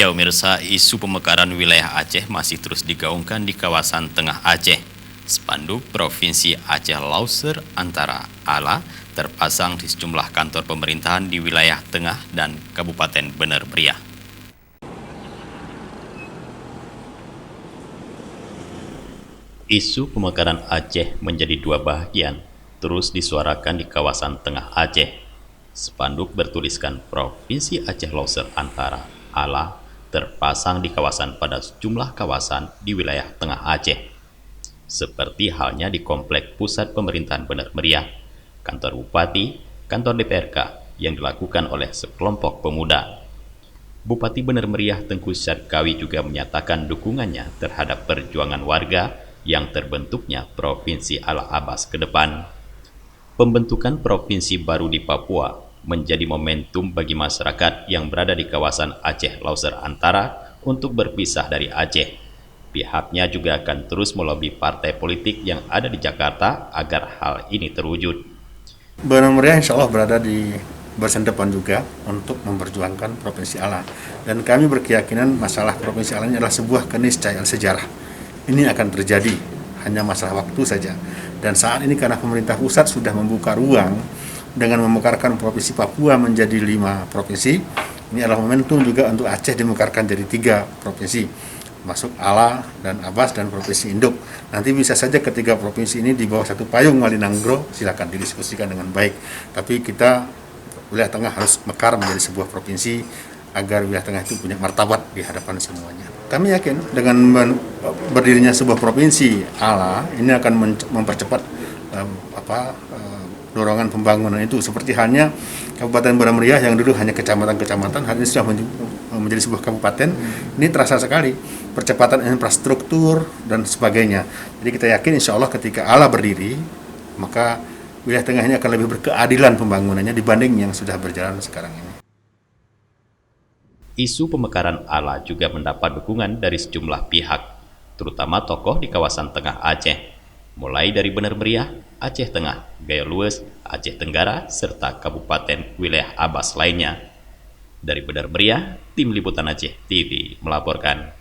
Ya, pemirsa, isu pemekaran wilayah Aceh masih terus digaungkan di kawasan Tengah Aceh. Spanduk Provinsi Aceh Lauser Antara Ala terpasang di sejumlah kantor pemerintahan di wilayah Tengah dan Kabupaten Bener Meriah. Isu pemekaran Aceh menjadi dua bagian, terus disuarakan di kawasan Tengah Aceh. Spanduk bertuliskan Provinsi Aceh Lauser Antara Ala terpasang di kawasan pada sejumlah kawasan di wilayah Tengah Aceh. Seperti halnya di Komplek Pusat Pemerintahan Bener Meriah, kantor Bupati, kantor DPRK yang dilakukan oleh sekelompok pemuda. Bupati Bener Meriah Tengku Syarkawi juga menyatakan dukungannya terhadap perjuangan warga yang terbentuknya Provinsi Al-Abbas ke depan. Pembentukan provinsi baru di Papua menjadi momentum bagi masyarakat yang berada di kawasan Aceh Lauser Antara untuk berpisah dari Aceh. Pihaknya juga akan terus melobi partai politik yang ada di Jakarta agar hal ini terwujud. Benar Meriah insya Allah berada di barisan depan juga untuk memperjuangkan Provinsi Ala. Dan kami berkeyakinan masalah Provinsi Ala ini adalah sebuah keniscayaan sejarah. Ini akan terjadi, hanya masalah waktu saja. Dan saat ini karena pemerintah pusat sudah membuka ruang dengan memekarkan Provinsi Papua menjadi 5 provinsi, ini adalah momentum juga untuk Aceh dimekarkan jadi 3 provinsi, masuk Ala dan Abbas dan Provinsi Induk. Nanti bisa saja ketiga provinsi ini di bawah satu payung Malinangro, silakan didiskusikan dengan baik. Tapi kita wilayah tengah harus mekar menjadi sebuah provinsi agar wilayah tengah itu punya martabat di hadapan semuanya. Kami yakin dengan berdirinya sebuah provinsi Ala ini akan mempercepat dorongan pembangunan itu, seperti halnya Kabupaten Bener Meriah yang dulu hanya kecamatan-kecamatan, hari ini sudah menjadi sebuah kabupaten. Ini terasa sekali percepatan infrastruktur dan sebagainya. Jadi kita yakin insya Allah ketika Ala berdiri, maka wilayah tengah ini akan lebih berkeadilan pembangunannya dibanding yang sudah berjalan sekarang ini. Isu pemekaran Ala juga mendapat dukungan dari sejumlah pihak, terutama tokoh di kawasan Tengah Aceh, mulai dari Bener Meriah, Aceh Tengah, Gayo Lues, Aceh Tenggara, serta kabupaten wilayah Abbas lainnya. Dari Bener Meriah, Tim Liputan Aceh TV melaporkan.